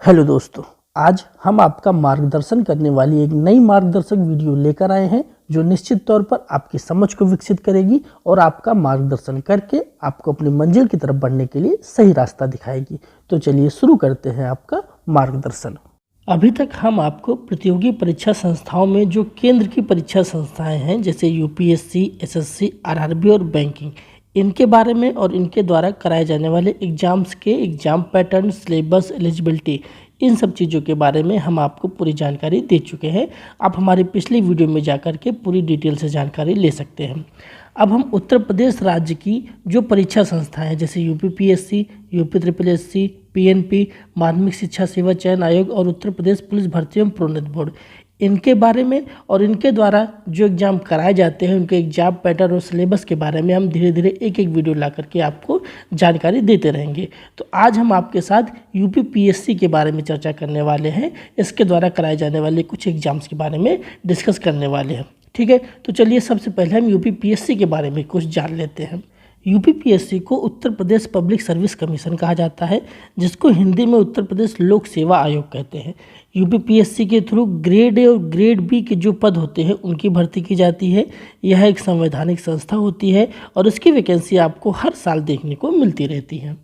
Hello दोस्तों, आज हम आपका मार्गदर्शन करने वाली एक नई मार्गदर्शक वीडियो लेकर आए हैं जो निश्चित तौर पर आपकी समझ को विकसित करेगी और आपका मार्गदर्शन करके आपको अपनी मंजिल की तरफ बढ़ने के लिए सही रास्ता दिखाएगी। तो चलिए शुरू करते हैं आपका मार्गदर्शन। अभी तक हम आपको प्रतियोगी परीक्षा संस्थाओं में जो केंद्र की परीक्षा संस्थाएं हैं जैसे यूपीएससी, एसएससी, आरआरबी और बैंकिंग, इनके बारे में और इनके द्वारा कराए जाने वाले एग्जाम्स के एग्जाम पैटर्न, सिलेबस, एलिजिबिलिटी, इन सब चीज़ों के बारे में हम आपको पूरी जानकारी दे चुके हैं। आप हमारी पिछली वीडियो में जाकर के पूरी डिटेल से जानकारी ले सकते हैं। अब हम उत्तर प्रदेश राज्य की जो परीक्षा संस्थाएं हैं जैसे UPPSC, UP triple SC, PNP, माध्यमिक शिक्षा सेवा चयन आयोग और उत्तर प्रदेश पुलिस भर्ती एवं प्रोन्नति बोर्ड, इनके बारे में और इनके द्वारा जो एग्ज़ाम कराए जाते हैं उनके एग्जाम पैटर्न और सिलेबस के बारे में हम धीरे धीरे एक एक वीडियो ला करके आपको जानकारी देते रहेंगे। तो आज हम आपके साथ यूपीपीएससी के बारे में चर्चा करने वाले हैं। इसके द्वारा कराए जाने वाले कुछ एग्जाम्स के बारे में डिस्कस करने वाले हैं। ठीक है, तो चलिए सबसे पहले हम यूपीपीएससी के बारे में कुछ जान लेते हैं। यूपीपीएससी को Uttar Pradesh public service commission कहा जाता है, जिसको हिंदी में उत्तर प्रदेश लोक सेवा आयोग कहते हैं। यूपीपीएससी के थ्रू ग्रेड ए और ग्रेड बी के जो पद होते हैं उनकी भर्ती की जाती है। यह एक संवैधानिक संस्था होती है और इसकी वैकेंसी आपको हर साल देखने को मिलती रहती है।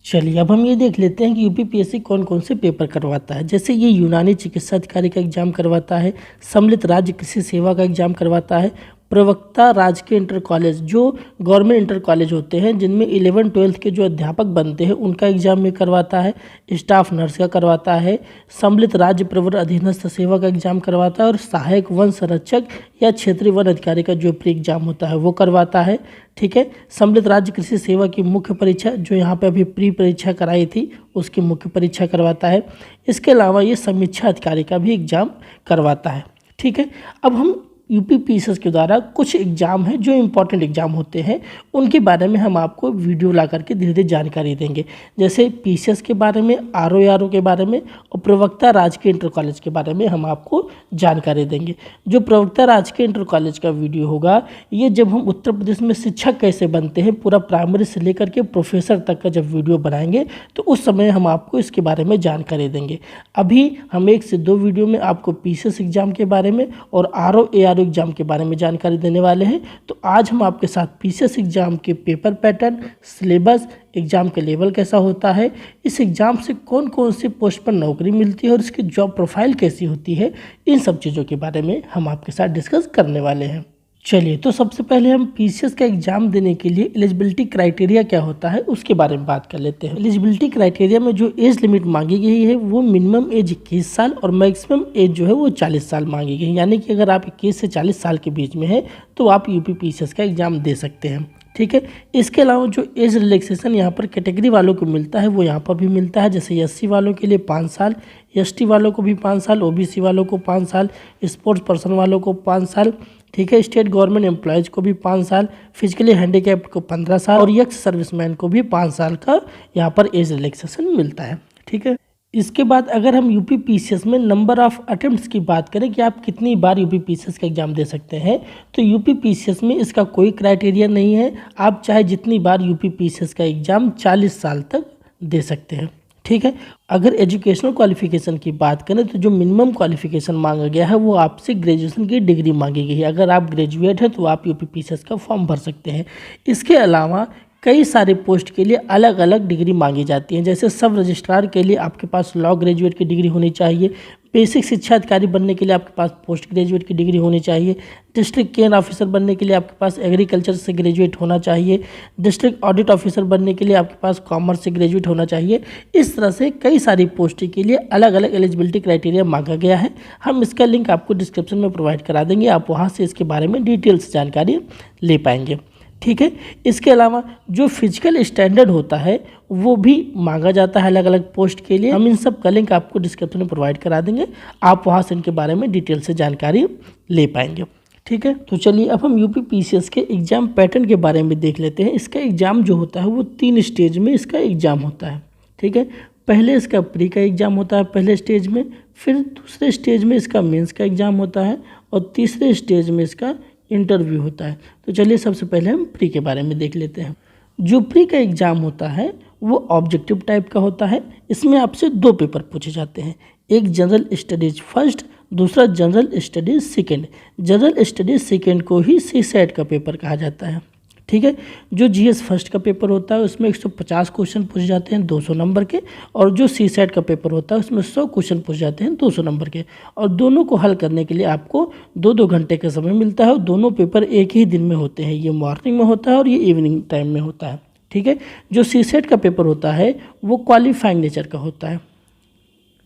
चलिए अब हम ये देख लेते हैं कि यूपीपीएससी कौन कौन से पेपर करवाता है। जैसे ये यूनानी चिकित्सा अधिकारी का एग्जाम करवाता है, सम्मिलित राज्य कृषि सेवा का एग्जाम करवाता है, प्रवक्ता राजकीय इंटर कॉलेज, जो गवर्नमेंट इंटर कॉलेज होते हैं जिनमें 11-12 के जो अध्यापक बनते हैं उनका एग्जाम में करवाता है, स्टाफ नर्स का करवाता है, सम्मिलित राज्य प्रवर अधीनस्थ सेवा का एग्जाम करवाता है और सहायक वन संरक्षक या क्षेत्रीय वन अधिकारी का जो प्री एग्जाम होता है वो करवाता है। ठीक है, सम्मिलित राज्य कृषि सेवा की मुख्य परीक्षा जो यहाँ पे अभी प्री परीक्षा कराई थी उसकी मुख्य परीक्षा करवाता है। इसके अलावा ये समीक्षा अधिकारी का भी एग्जाम करवाता है। ठीक है, अब हम यूपीपीएससी के द्वारा कुछ एग्जाम हैं जो इम्पोर्टेंट एग्जाम होते हैं उनके बारे में हम आपको वीडियो ला करके धीरे धीरे जानकारी देंगे। जैसे पीसीएस के बारे में, आरओ के बारे में और प्रवक्ता राजकीय इंटर कॉलेज के बारे में हम आपको जानकारी देंगे। जो प्रवक्ता राजकीय इंटर कॉलेज का वीडियो होगा ये जब हम उत्तर प्रदेश में शिक्षक कैसे बनते हैं पूरा प्राइमरी से लेकर के प्रोफेसर तक का जब वीडियो बनाएंगे तो उस समय हम आपको इसके बारे में जानकारी देंगे। अभी हम 1 से 2 वीडियो में आपको पीसीएस एग्जाम के बारे में और आरओ एग्जाम के बारे में जानकारी देने वाले हैं। तो आज हम आपके साथ पीसीएस एग्जाम के पेपर पैटर्न, सिलेबस, एग्जाम के लेवल कैसा होता है, इस एग्जाम से कौन कौन से पोस्ट पर नौकरी मिलती है और इसकी जॉब प्रोफाइल कैसी होती है, इन सब चीज़ों के बारे में हम आपके साथ डिस्कस करने वाले हैं। चलिए तो सबसे पहले हम पीसीएस का एग्जाम देने के लिए एलिजिबिलिटी क्राइटेरिया क्या होता है उसके बारे में बात कर लेते हैं। एलिजिबिलिटी क्राइटेरिया में जो एज लिमिट मांगी गई है वो मिनिमम एज 21 साल और मैक्सिमम एज जो है वो 40 साल मांगी गई है। यानी कि अगर आप 21 से 40 साल के बीच में है तो आप यूपीपीएससी का एग्जाम दे सकते हैं। ठीक है, इसके अलावा जो एज रिलैक्सेशन यहाँ पर कैटेगरी वालों को मिलता है वो यहाँ पर भी मिलता है। जैसे एससी वालों के लिए 5 साल, एसटी वालों को भी 5 साल, ओबीसी वालों को 5 साल, स्पोर्ट्स पर्सन वालों को 5 साल, ठीक है, स्टेट गवर्नमेंट एम्प्लॉयज़ को भी 5 साल, फिजिकली हैंडीकैप्ड को 15 साल और यक्स सर्विसमैन को भी 5 साल का यहाँ पर एज रिलैक्सेशन मिलता है। ठीक है, इसके बाद अगर हम यूपीपीएससी में नंबर ऑफ़ अटेम्प्ट्स की बात करें कि आप कितनी बार यूपीपीएससी का एग्जाम दे सकते हैं तो यूपीपीएससी में इसका कोई क्राइटेरिया नहीं है। आप चाहे जितनी बार यूपीपीएससी का एग्जाम 40 साल तक दे सकते हैं। ठीक है, अगर एजुकेशनल क्वालिफिकेशन की बात करें तो जो मिनिमम क्वालिफिकेशन मांगा गया है वो आपसे ग्रेजुएशन की डिग्री मांगी गई है। अगर आप ग्रेजुएट हैं तो आप यूपीपीएससी का फॉर्म भर सकते हैं। इसके अलावा कई सारे पोस्ट के लिए अलग अलग डिग्री मांगी जाती हैं। जैसे सब रजिस्ट्रार के लिए आपके पास लॉ ग्रेजुएट की डिग्री होनी चाहिए, बेसिक शिक्षा अधिकारी बनने के लिए आपके पास पोस्ट ग्रेजुएट की डिग्री होनी चाहिए, डिस्ट्रिक्ट केयर ऑफिसर बनने के लिए आपके पास एग्रीकल्चर से ग्रेजुएट होना चाहिए, डिस्ट्रिक्ट ऑडिट ऑफिसर बनने के लिए आपके पास कॉमर्स से ग्रेजुएट होना चाहिए। इस तरह से कई सारी पोस्ट के लिए अलग अलग एलिजिबिलिटी क्राइटेरिया मांगा गया है। हम इसका लिंक आपको डिस्क्रिप्शन में प्रोवाइड करा देंगे, आप वहाँ से इसके बारे में डिटेल से जानकारी ले पाएंगे। ठीक है, इसके अलावा जो फिजिकल स्टैंडर्ड होता है वो भी मांगा जाता है अलग अलग पोस्ट के लिए। हम इन सब का लिंक आपको डिस्क्रिप्शन में प्रोवाइड करा देंगे, आप वहाँ से इनके बारे में डिटेल से जानकारी ले पाएंगे। ठीक है, तो चलिए अब हम यूपीपीएससी के एग्जाम पैटर्न के बारे में देख लेते हैं। इसका एग्जाम जो होता है वो 3 स्टेज में इसका एग्जाम होता है। ठीक है, पहले इसका प्री का एग्जाम होता है पहले स्टेज में, फिर दूसरे स्टेज में इसका मेंस का एग्जाम होता है और तीसरे स्टेज में इसका इंटरव्यू होता है। तो चलिए सबसे पहले हम प्री के बारे में देख लेते हैं। जो प्री का एग्ज़ाम होता है वो ऑब्जेक्टिव टाइप का होता है। इसमें आपसे 2 पेपर पूछे जाते हैं, एक जनरल स्टडीज फर्स्ट, दूसरा general studies second. General studies second को ही CSAT का पेपर कहा जाता है, ठीक है। जो GS फर्स्ट का पेपर होता है उसमें 150 क्वेश्चन पूछे जाते हैं 200 नंबर के, और जो CSAT का पेपर होता है उसमें 100 क्वेश्चन पूछे जाते हैं 200 नंबर के। और दोनों को हल करने के लिए आपको 2-2 घंटे का समय मिलता है, और दोनों पेपर एक ही दिन में होते हैं, ये मॉर्निंग में होता है और ये इवनिंग टाइम में होता है, ठीक है। जो CSAT का पेपर होता है वो क्वालिफाइंग नेचर का होता है,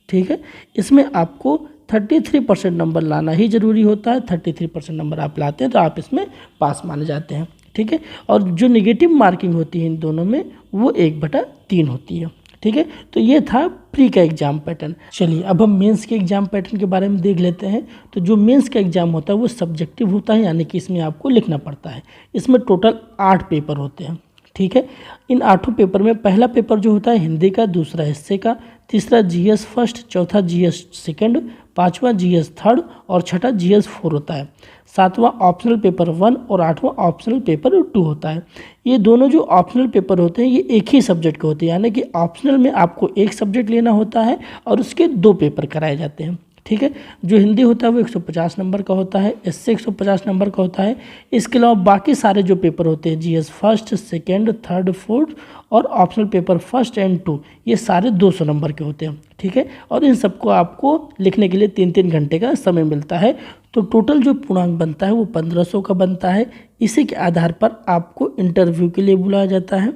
ठीक है। इसमें आपको 33% नंबर लाना ही ज़रूरी होता है। 33% नंबर आप लाते हैं तो आप इसमें पास माने जाते हैं, ठीक है। और जो नेगेटिव मार्किंग होती है इन दोनों में वो 1/3 होती है, ठीक है। तो ये था प्री का एग्ज़ाम पैटर्न। चलिए अब हम मेंस के एग्ज़ाम पैटर्न के बारे में देख लेते हैं। तो जो मेंस का एग्ज़ाम होता है वो सब्जेक्टिव होता है, यानी कि इसमें आपको लिखना पड़ता है। इसमें टोटल 8 पेपर होते हैं, ठीक है। इन 8 पेपर में पहला पेपर जो होता है हिंदी का, दूसरा हिस्से का, तीसरा GS फर्स्ट, चौथा GS सेकंड, पांचवा GS थर्ड और छठा GS 4 होता है। सातवां ऑप्शनल पेपर 1 और 8वां ऑप्शनल पेपर 2 होता है। ये दोनों जो ऑप्शनल पेपर होते हैं ये एक ही सब्जेक्ट के होते हैं, यानी कि ऑप्शनल में आपको एक सब्जेक्ट लेना होता है और उसके 2 पेपर कराए जाते हैं, ठीक है। जो हिंदी होता है वो 150 नंबर का होता है, इससे 150 नंबर का होता है। इसके अलावा बाकी सारे जो पेपर होते हैं GS first, second, third, fourth और ऑप्शनल पेपर 1 और 2 ये सारे 200 नंबर के होते हैं, ठीक है। और इन सबको आपको लिखने के लिए 3-3 घंटे का समय मिलता है। तो टोटल जो पूर्णांक बनता है वो 1500 का बनता है। इसी के आधार पर आपको इंटरव्यू के लिए बुलाया जाता है,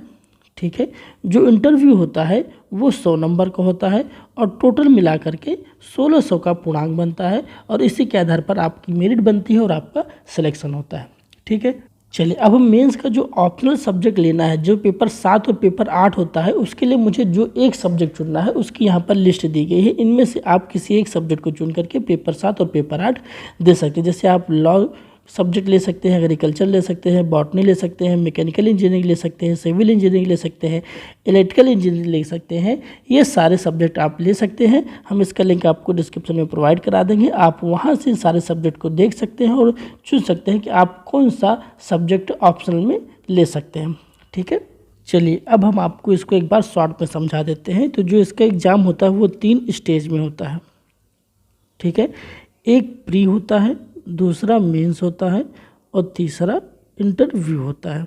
ठीक है। जो इंटरव्यू होता है वो 100 नंबर का होता है और टोटल मिला करके 1600 का पूर्णांक बनता है, और इसी के आधार पर आपकी मेरिट बनती है और आपका सिलेक्शन होता है, ठीक है। चलिए अब हम मेंस का जो ऑप्शनल सब्जेक्ट लेना है, जो पेपर 7 और पेपर 8 होता है, उसके लिए मुझे जो एक सब्जेक्ट चुनना है उसकी यहाँ पर लिस्ट दी गई है। इनमें से आप किसी एक सब्जेक्ट को चुन करके पेपर 7 और पेपर 8 दे सकते हैं। जैसे आप लॉ सब्जेक्ट ले सकते हैं, एग्रीकल्चर ले सकते हैं, बॉटनी ले सकते हैं, मैकेनिकल इंजीनियरिंग ले सकते हैं, सिविल इंजीनियरिंग ले सकते हैं, इलेक्ट्रिकल इंजीनियरिंग ले सकते हैं। ये सारे सब्जेक्ट आप ले सकते हैं। हम इसका लिंक आपको डिस्क्रिप्शन में प्रोवाइड करा देंगे। आप वहाँ से सारे सब्जेक्ट को देख सकते हैं और चुन सकते हैं कि आप कौन सा सब्जेक्ट ऑप्शनल में ले सकते हैं, ठीक है। चलिए अब हम आपको इसको एक बार शॉर्ट में समझा देते हैं। तो जो इसका एग्ज़ाम होता है वो 3 स्टेज में होता है, ठीक है। एक प्री होता है, दूसरा मेंस होता है और तीसरा इंटरव्यू होता है,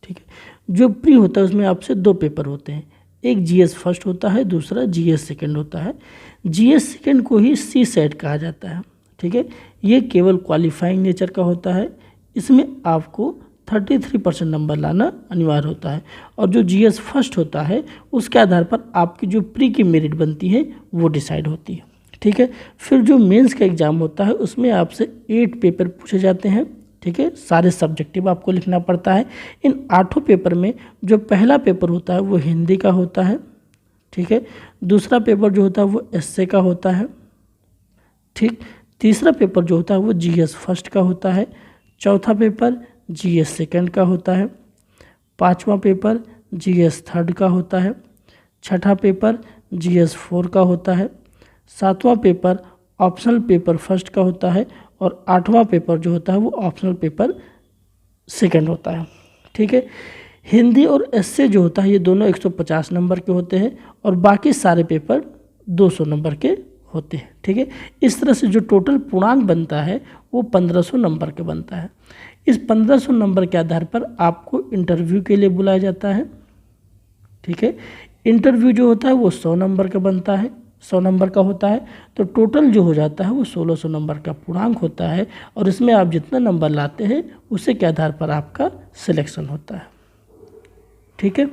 ठीक है। जो प्री होता है उसमें आपसे 2 पेपर होते हैं, एक GS फर्स्ट होता है, दूसरा GS सेकंड होता है। GS सेकंड को ही CSAT कहा जाता है, ठीक है। ये केवल क्वालिफाइंग नेचर का होता है। इसमें आपको 33% नंबर लाना अनिवार्य होता है, और जो GS फर्स्ट होता है उसके आधार पर आपकी जो प्री की मेरिट बनती है वो डिसाइड होती है, ठीक है। फिर जो मेंस का एग्ज़ाम होता है उसमें आपसे 8 पेपर पूछे जाते हैं, ठीक है। सारे सब्जेक्टिव आपको लिखना पड़ता है। इन 8 पेपर में जो पहला पेपर होता है वो हिंदी का होता है, ठीक है। दूसरा पेपर जो होता है वो एस्से का होता है, ठीक। तीसरा पेपर जो होता है वो GS फर्स्ट का होता है। चौथा पेपर GS सेकंड का होता है। पांचवा पेपर GS थर्ड का होता है। छठा पेपर GS 4 का होता है। सातवां पेपर ऑप्शनल पेपर फर्स्ट का होता है, और 8वां पेपर जो होता है वो ऑप्शनल पेपर सेकंड होता है, ठीक है। हिंदी और एस्से जो होता है ये दोनों 150 नंबर के होते हैं, और बाकी सारे पेपर 200 नंबर के होते हैं, ठीक है। इस तरह से जो टोटल पूर्णांक बनता है वो 1500 नंबर के बनता है। इस 1500 नंबर के आधार पर आपको इंटरव्यू के लिए बुलाया जाता है, ठीक है। इंटरव्यू जो होता है वो 100 नंबर का बनता है, 100 नंबर का होता है। तो टोटल जो हो जाता है वो 1600 नंबर का पूर्णांक होता है, और इसमें आप जितना नंबर लाते हैं उसी के आधार पर आपका सिलेक्शन होता है, ठीक है।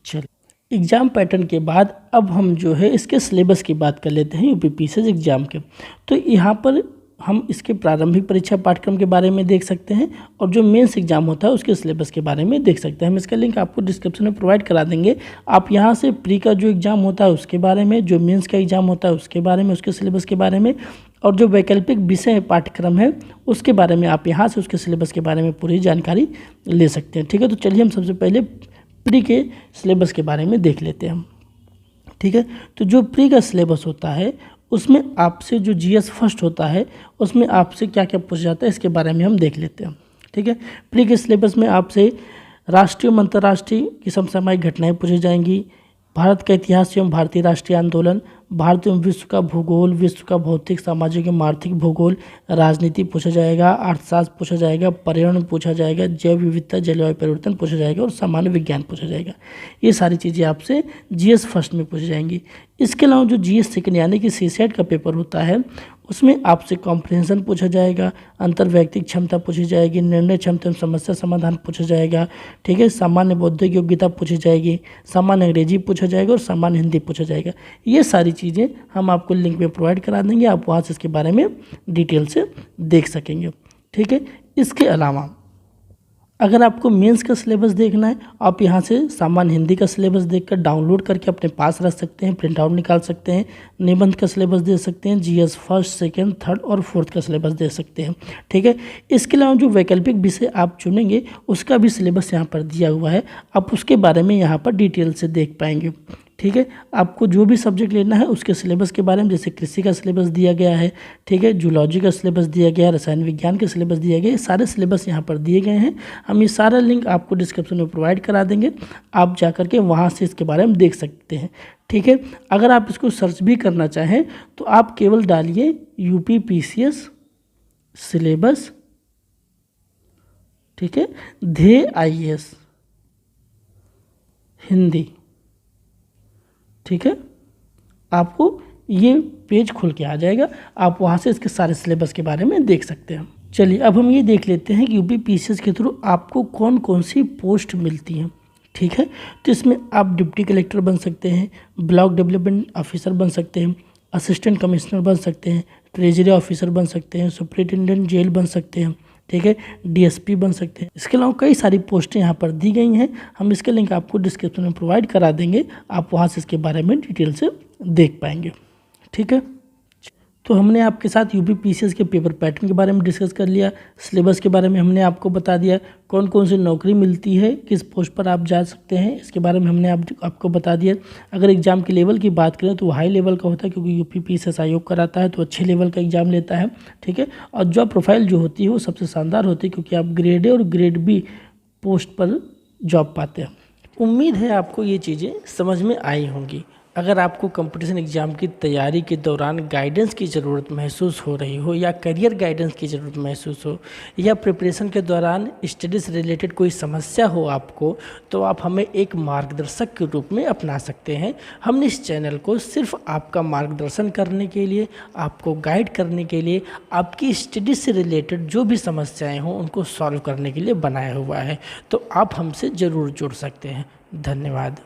चलिए एग्ज़ाम पैटर्न के बाद अब हम जो है इसके सिलेबस की बात कर लेते हैं UPPSC एग्ज़ाम के। तो यहाँ पर हम इसके प्रारंभिक परीक्षा पाठ्यक्रम के बारे में देख सकते हैं, और जो मेंस एग्जाम होता है उसके सिलेबस के बारे में देख सकते हैं। हम इसका लिंक आपको डिस्क्रिप्शन में प्रोवाइड करा देंगे। आप यहाँ से प्री का जो एग्ज़ाम होता है उसके बारे में, जो मेंस का एग्ज़ाम होता है उसके बारे में, उसके सिलेबस के बारे में, और जो वैकल्पिक विषय पाठ्यक्रम है उसके बारे में आप यहाँ से उसके सिलेबस के बारे में पूरी जानकारी ले सकते हैं, ठीक है। तो चलिए हम सबसे पहले प्री के सिलेबस के बारे में देख लेते हैं, ठीक है। तो जो प्री का सिलेबस होता है उसमें आपसे जो GS फर्स्ट होता है उसमें आपसे क्या क्या पूछा जाता है इसके बारे में हम देख लेते हैं, ठीक है। प्री के सिलेबस में आपसे राष्ट्रीय एवं अंतर्राष्ट्रीय की समसामयिक घटनाएं पूछी जाएंगी। भारत का इतिहास एवं भारतीय राष्ट्रीय आंदोलन, भारत एवं विश्व का भूगोल, विश्व का भौतिक सामाजिक एवं आर्थिक भूगोल, राजनीति पूछा जाएगा, अर्थशास्त्र पूछा जाएगा, पर्यावरण पूछा जाएगा, जैव विविधता, जलवायु परिवर्तन पूछा जाएगा और सामान्य विज्ञान पूछा जाएगा। ये सारी चीज़ें आपसे जीएस फर्स्ट में पूछी जाएंगी। इसके अलावा जो जीएस सेकंड यानी कि सीसेट का पेपर होता है उसमें आपसे कॉम्प्रिहेंशन पूछा जाएगा, अंतर्वैयक्तिक क्षमता पूछी जाएगी, निर्णय क्षमता एवं समस्या समाधान पूछा जाएगा। ठीक है, सामान्य बौद्धिक योग्यता पूछी जाएगी, सामान्य अंग्रेजी पूछा जाएगा और सामान्य हिंदी पूछा जाएगा। ये सारी चीज़ें हम आपको लिंक में प्रोवाइड करा देंगे, आप वहाँ से इसके बारे में डिटेल से देख सकेंगे। ठीक है, इसके अलावा अगर आपको मेंस का सिलेबस देखना है, आप यहाँ से सामान्य हिंदी का सिलेबस देखकर डाउनलोड करके अपने पास रख सकते हैं, प्रिंट आउट निकाल सकते हैं, निबंध का सिलेबस दे सकते हैं, जीएस फर्स्ट, सेकंड, थर्ड और फोर्थ का सिलेबस दे सकते हैं। ठीक है, इसके अलावा जो वैकल्पिक विषय आप चुनेंगे उसका भी सिलेबस यहाँ पर दिया हुआ है, आप उसके बारे में यहाँ पर डिटेल से देख पाएंगे। ठीक है, आपको जो भी सब्जेक्ट लेना है उसके सिलेबस के बारे में, जैसे कृषि का सिलेबस दिया गया है, ठीक है, जूलॉजी का सिलेबस दिया गया है, रसायन विज्ञान के सिलेबस दिया गया है, सारे सिलेबस यहाँ पर दिए गए हैं। हम ये सारा लिंक आपको डिस्क्रिप्शन में प्रोवाइड करा देंगे, आप जा करके वहाँ से इसके बारे में देख सकते हैं। ठीक है, अगर आप इसको सर्च भी करना चाहें तो आप केवल डालिए UPPCS सिलेबस, ठीक है, ध्येय IAS हिंदी। ठीक है, आपको ये पेज खुल के आ जाएगा, आप वहाँ से इसके सारे सिलेबस के बारे में देख सकते हैं। चलिए अब हम ये देख लेते हैं कि UPPCS के थ्रू आपको कौन कौन सी पोस्ट मिलती हैं। ठीक है, तो इसमें आप डिप्टी कलेक्टर बन सकते हैं, ब्लॉक डेवलपमेंट ऑफिसर बन सकते हैं, असिस्टेंट कमिश्नर बन सकते हैं, ट्रेजरी ऑफिसर बन सकते हैं, सुपरिटेंडेंट जेल बन सकते हैं, ठीक है, DSP बन सकते हैं। इसके अलावा कई सारी पोस्टें यहाँ पर दी गई हैं, हम इसके लिंक आपको डिस्क्रिप्शन में प्रोवाइड करा देंगे, आप वहाँ से इसके बारे में डिटेल से देख पाएंगे। ठीक है, तो हमने आपके साथ UPPCS के पेपर पैटर्न के बारे में डिस्कस कर लिया, सिलेबस के बारे में हमने आपको बता दिया, कौन कौन सी नौकरी मिलती है, किस पोस्ट पर आप जा सकते हैं, इसके बारे में हमने आपको बता दिया। अगर एग्ज़ाम के लेवल की बात करें तो वो हाई लेवल का होता है, क्योंकि UPPCS आयोग कराता है तो अच्छे लेवल का एग्ज़ाम लेता है। ठीक है, और जॉब प्रोफाइल जो होती है वो सबसे शानदार होती है, क्योंकि आप ग्रेड A और ग्रेड B पोस्ट पर जॉब पाते हैं। उम्मीद है आपको ये चीज़ें समझ में आई होंगी। अगर आपको कंपटीशन एग्ज़ाम की तैयारी के दौरान गाइडेंस की ज़रूरत महसूस हो रही हो, या करियर गाइडेंस की ज़रूरत महसूस हो, या प्रिपरेशन के दौरान स्टडी से रिलेटेड कोई समस्या हो आपको, तो आप हमें एक मार्गदर्शक के रूप में अपना सकते हैं। हमने इस चैनल को सिर्फ आपका मार्गदर्शन करने के लिए, आपको गाइड करने के लिए, आपकी स्टडी से रिलेटेड जो भी समस्याएँ हों उनको सॉल्व करने के लिए बनाया हुआ है। तो आप हमसे ज़रूर जुड़ सकते हैं। धन्यवाद।